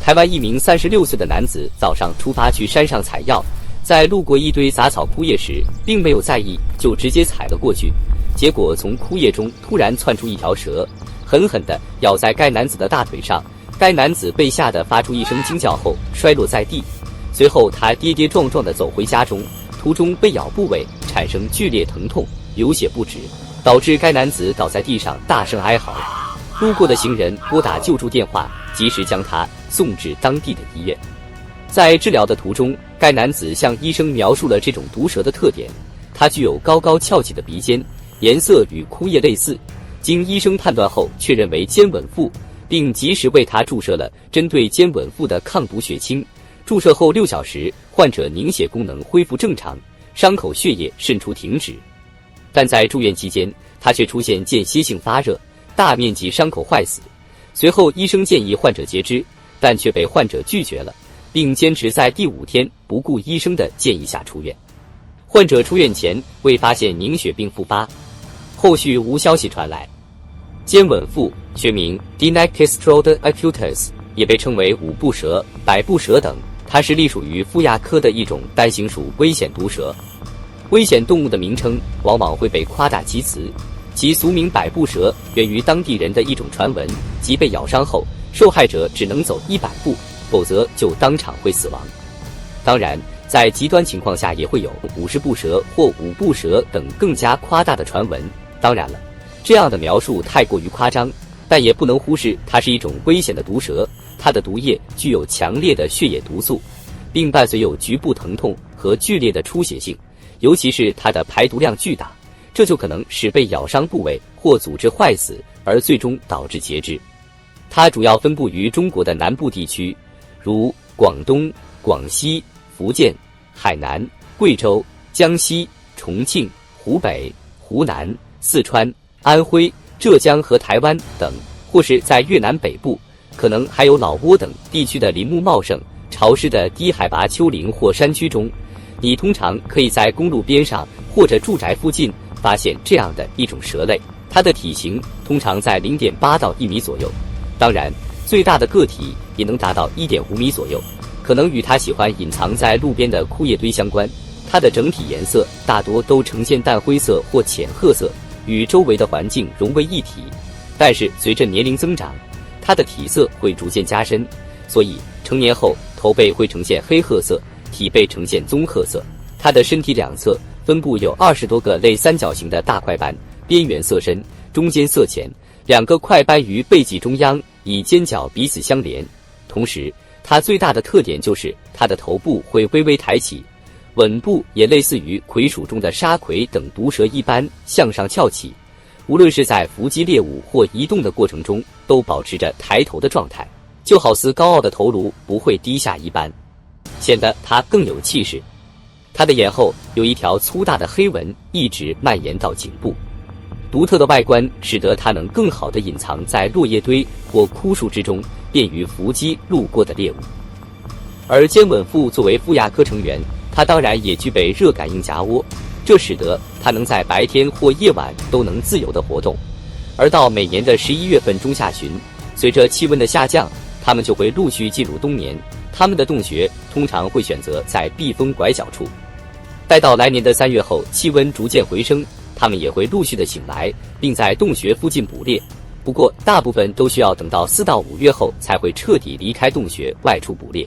台湾一名36岁的男子早上出发去山上采药，在路过一堆杂草枯叶时，并没有在意，就直接踩了过去。结果从枯叶中突然窜出一条蛇，狠狠地咬在该男子的大腿上。该男子被吓得发出一声惊叫后摔落在地，随后他跌跌撞撞地走回家中，途中被咬部位产生剧烈疼痛，流血不止，导致该男子倒在地上大声哀嚎。路过的行人拨打救助电话，及时将他送至当地的医院。在治疗的途中，该男子向医生描述了这种毒蛇的特点，它具有高高翘起的鼻尖，颜色与枯叶类似。经医生判断后确认为坚吻附，并及时为他注射了针对坚吻附的抗毒血清。注射后6小时，患者凝血功能恢复正常，伤口血液渗出停止。但在住院期间，他却出现间歇性发热，大面积伤口坏死。随后医生建议患者截肢，但却被患者拒绝了，并坚持在第5天不顾医生的建议下出院。患者出院前未发现凝血并复发，后续无消息传来。坚吻附学名 Dynacestrode acutus， 也被称为五步蛇、百步蛇等，它是隶属于腹亚科的一种单行属危险毒蛇。危险动物的名称往往会被夸大其词，其俗名百步蛇源于当地人的一种传闻，即被咬伤后，受害者只能走100步，否则就当场会死亡。当然，在极端情况下也会有50步蛇或5步蛇等更加夸大的传闻。当然了，这样的描述太过于夸张，但也不能忽视它是一种危险的毒蛇，它的毒液具有强烈的血液毒素，并伴随有局部疼痛和剧烈的出血性，尤其是它的排毒量巨大，这就可能使被咬伤部位或组织坏死，而最终导致截肢。它主要分布于中国的南部地区，如广东、广西、福建、海南、贵州、江西、重庆、湖北、湖南、四川、安徽、浙江和台湾等，或是在越南北部，可能还有老挝等地区的林木茂盛、潮湿的低海拔丘陵或山区中。你通常可以在公路边上或者住宅附近发现这样的一种蛇类，它的体型通常在 0.8 到1米左右，当然最大的个体也能达到 1.5 米左右，可能与它喜欢隐藏在路边的枯叶堆相关。它的整体颜色大多都呈现淡灰色或浅褐色，与周围的环境融为一体，但是随着年龄增长，它的体色会逐渐加深，所以成年后头背会呈现黑褐色，体背呈现棕褐色。它的身体两侧分布有20多个类三角形的大块斑，边缘色深，中间色浅，2个块斑于背脊中央，以尖角彼此相连。同时，它最大的特点就是它的头部会微微抬起，吻部也类似于葵属中的沙葵等毒蛇一般向上翘起，无论是在伏击猎物或移动的过程中，都保持着抬头的状态，就好似高傲的头颅不会低下一般，显得它更有气势。它的眼后有一条粗大的黑纹，一直蔓延到颈部。独特的外观使得它能更好地隐藏在落叶堆或枯树之中，便于伏击路过的猎物。而坚吻附作为腹亚科成员，它当然也具备热感应夹窝，这使得它能在白天或夜晚都能自由地活动。而到每年的11月份中下旬，随着气温的下降，它们就会陆续进入冬眠。它们的洞穴通常会选择在避风拐角处。待到来年的3月后，气温逐渐回升，它们也会陆续的醒来，并在洞穴附近捕猎。不过，大部分都需要等到4到5月后才会彻底离开洞穴外出捕猎。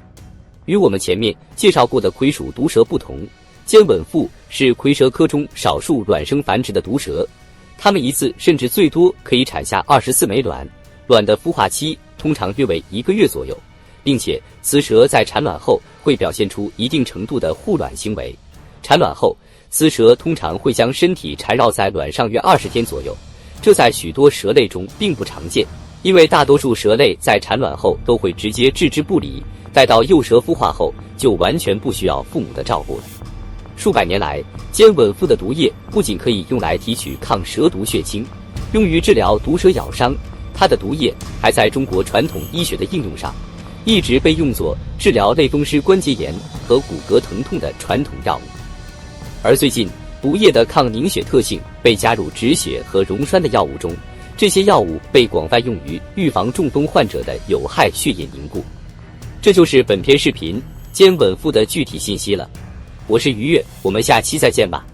与我们前面介绍过的葵属毒蛇不同，坚吻附是蝰蛇科中少数卵生繁殖的毒蛇，它们一次甚至最多可以产下24枚卵，卵的孵化期通常约为1个月左右，并且雌蛇在产卵后会表现出一定程度的护卵行为。产卵后，雌蛇通常会将身体缠绕在卵上约20天左右，这在许多蛇类中并不常见，因为大多数蛇类在产卵后都会直接置之不理，待到幼蛇孵化后就完全不需要父母的照顾了。数百年来，坚吻附的毒液不仅可以用来提取抗蛇毒血清，用于治疗毒蛇咬伤，它的毒液还在中国传统医学的应用上，一直被用作治疗类风湿关节炎和骨骼疼痛的传统药物。而最近，毒液的抗凝血特性被加入止血和溶栓的药物中，这些药物被广泛用于预防中风患者的有害血液凝固。这就是本篇视频坚稳富的具体信息了。我是于越，我们下期再见吧。